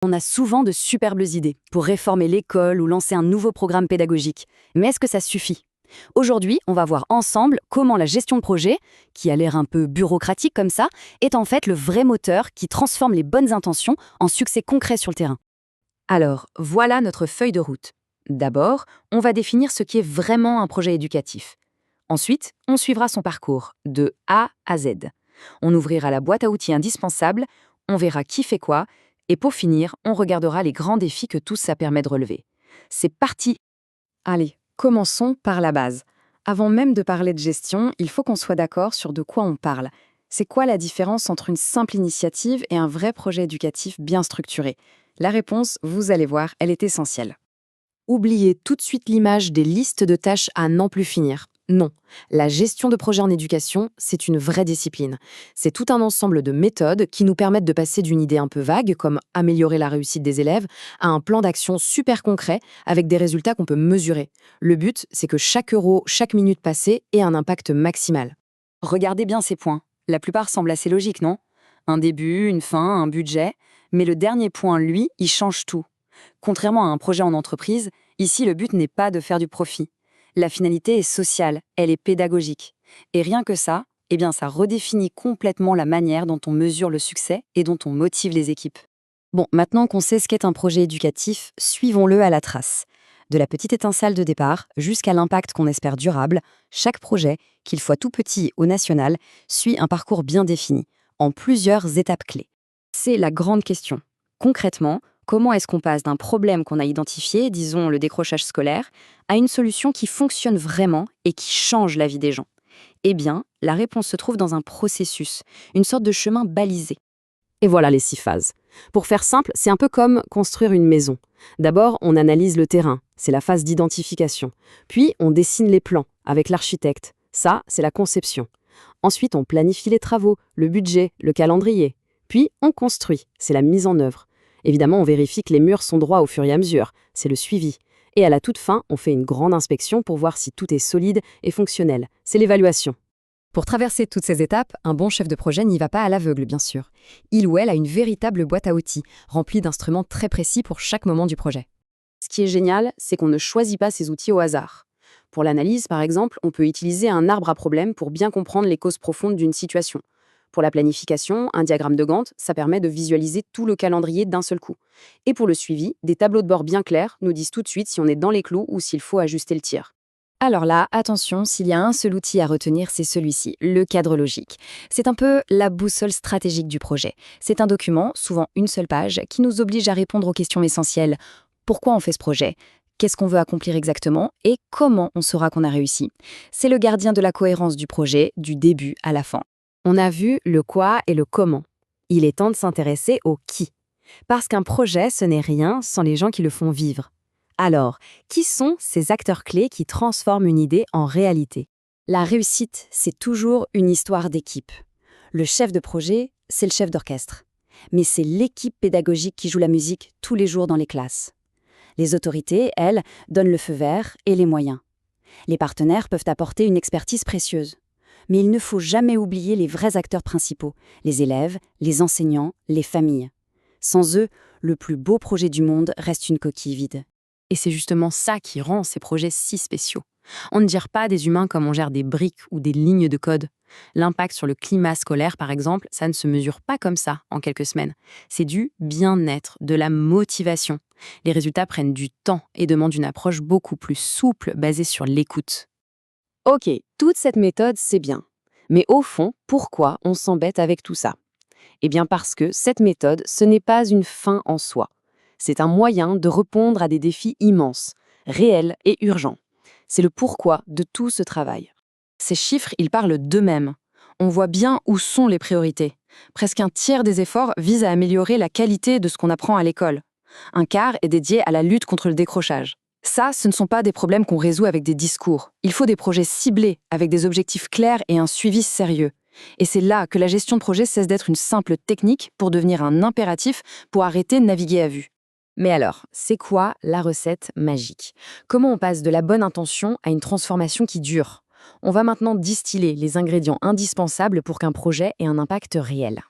On a souvent de superbes idées pour réformer l'école ou lancer un nouveau programme pédagogique. Mais est-ce que ça suffit? Aujourd'hui, on va voir ensemble comment la gestion de projet, qui a l'air un peu bureaucratique comme ça, est en fait le vrai moteur qui transforme les bonnes intentions en succès concret sur le terrain. Alors, voilà notre feuille de route. D'abord, on va définir ce qui est vraiment un projet éducatif. Ensuite, on suivra son parcours, de A à Z. On ouvrira la boîte à outils indispensable, on verra qui fait quoi, et pour finir, on regardera les grands défis que tout ça permet de relever. C'est parti! Allez, commençons par la base. Avant même de parler de gestion, il faut qu'on soit d'accord sur de quoi on parle. C'est quoi la différence entre une simple initiative et un vrai projet éducatif bien structuré? La réponse, vous allez voir, elle est essentielle. Oubliez tout de suite l'image des listes de tâches à n'en plus finir. Non, la gestion de projet en éducation, c'est une vraie discipline. C'est tout un ensemble de méthodes qui nous permettent de passer d'une idée un peu vague, comme améliorer la réussite des élèves, à un plan d'action super concret avec des résultats qu'on peut mesurer. Le but, c'est que chaque euro, chaque minute passée ait un impact maximal. Regardez bien ces points. La plupart semblent assez logiques, non? Un début, une fin, un budget. Mais le dernier point, lui, il change tout. Contrairement à un projet en entreprise, ici le but n'est pas de faire du profit. La finalité est sociale, elle est pédagogique. Et rien que ça, eh bien ça redéfinit complètement la manière dont on mesure le succès et dont on motive les équipes. Bon, maintenant qu'on sait ce qu'est un projet éducatif, suivons-le à la trace. De la petite étincelle de départ jusqu'à l'impact qu'on espère durable, chaque projet, qu'il soit tout petit ou national, suit un parcours bien défini, en plusieurs étapes clés. C'est la grande question. Concrètement, comment est-ce qu'on passe d'un problème qu'on a identifié, disons le décrochage scolaire, à une solution qui fonctionne vraiment et qui change la vie des gens? Eh bien, la réponse se trouve dans un processus, une sorte de chemin balisé. Et voilà les 6 phases. Pour faire simple, c'est un peu comme construire une maison. D'abord, on analyse le terrain, c'est la phase d'identification. Puis, on dessine les plans avec l'architecte. Ça, c'est la conception. Ensuite, on planifie les travaux, le budget, le calendrier. Puis, on construit, c'est la mise en œuvre. Évidemment, on vérifie que les murs sont droits au fur et à mesure, c'est le suivi. Et à la toute fin, on fait une grande inspection pour voir si tout est solide et fonctionnel. C'est l'évaluation. Pour traverser toutes ces étapes, un bon chef de projet n'y va pas à l'aveugle, bien sûr. Il ou elle a une véritable boîte à outils, remplie d'instruments très précis pour chaque moment du projet. Ce qui est génial, c'est qu'on ne choisit pas ces outils au hasard. Pour l'analyse, par exemple, on peut utiliser un arbre à problèmes pour bien comprendre les causes profondes d'une situation. Pour la planification, un diagramme de Gantt, ça permet de visualiser tout le calendrier d'un seul coup. Et pour le suivi, des tableaux de bord bien clairs nous disent tout de suite si on est dans les clous ou s'il faut ajuster le tir. Alors là, attention, s'il y a un seul outil à retenir, c'est celui-ci, le cadre logique. C'est un peu la boussole stratégique du projet. C'est un document, souvent une seule page, qui nous oblige à répondre aux questions essentielles. Pourquoi on fait ce projet? Qu'est-ce qu'on veut accomplir exactement? Et comment on saura qu'on a réussi? C'est le gardien de la cohérence du projet, du début à la fin. On a vu le quoi et le comment. Il est temps de s'intéresser au qui. Parce qu'un projet, ce n'est rien sans les gens qui le font vivre. Alors, qui sont ces acteurs clés qui transforment une idée en réalité? La réussite, c'est toujours une histoire d'équipe. Le chef de projet, c'est le chef d'orchestre. Mais c'est l'équipe pédagogique qui joue la musique tous les jours dans les classes. Les autorités, elles, donnent le feu vert et les moyens. Les partenaires peuvent apporter une expertise précieuse. Mais il ne faut jamais oublier les vrais acteurs principaux, les élèves, les enseignants, les familles. Sans eux, le plus beau projet du monde reste une coquille vide. Et c'est justement ça qui rend ces projets si spéciaux. On ne gère pas des humains comme on gère des briques ou des lignes de code. L'impact sur le climat scolaire, par exemple, ça ne se mesure pas comme ça en quelques semaines. C'est du bien-être, de la motivation. Les résultats prennent du temps et demandent une approche beaucoup plus souple basée sur l'écoute. Ok, toute cette méthode, c'est bien. Mais au fond, pourquoi on s'embête avec tout ça? Eh bien parce que cette méthode, ce n'est pas une fin en soi. C'est un moyen de répondre à des défis immenses, réels et urgents. C'est le pourquoi de tout ce travail. Ces chiffres, ils parlent d'eux-mêmes. On voit bien où sont les priorités. Presque un tiers des efforts vise à améliorer la qualité de ce qu'on apprend à l'école. Un quart est dédié à la lutte contre le décrochage. Ça, ce ne sont pas des problèmes qu'on résout avec des discours. Il faut des projets ciblés, avec des objectifs clairs et un suivi sérieux. Et c'est là que la gestion de projet cesse d'être une simple technique pour devenir un impératif pour arrêter de naviguer à vue. Mais alors, c'est quoi la recette magique? Comment on passe de la bonne intention à une transformation qui dure? On va maintenant distiller les ingrédients indispensables pour qu'un projet ait un impact réel.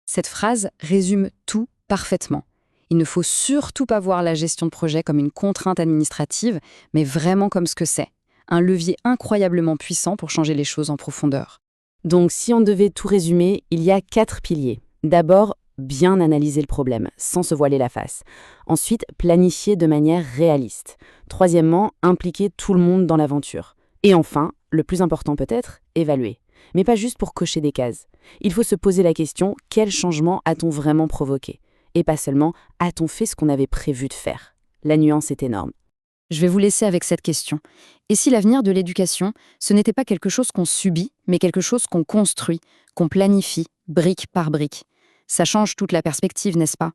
Cette phrase résume tout parfaitement. Il ne faut surtout pas voir la gestion de projet comme une contrainte administrative, mais vraiment comme ce que c'est. Un levier incroyablement puissant pour changer les choses en profondeur. Donc, si on devait tout résumer, il y a 4 piliers. D'abord, bien analyser le problème, sans se voiler la face. Ensuite, planifier de manière réaliste. Troisièmement, impliquer tout le monde dans l'aventure. Et enfin, le plus important peut-être, évaluer. Mais pas juste pour cocher des cases. Il faut se poser la question, quel changement a-t-on vraiment provoqué? Et pas seulement, a-t-on fait ce qu'on avait prévu de faire? La nuance est énorme. Je vais vous laisser avec cette question. Et si l'avenir de l'éducation, ce n'était pas quelque chose qu'on subit, mais quelque chose qu'on construit, qu'on planifie, brique par brique? Ça change toute la perspective, n'est-ce pas?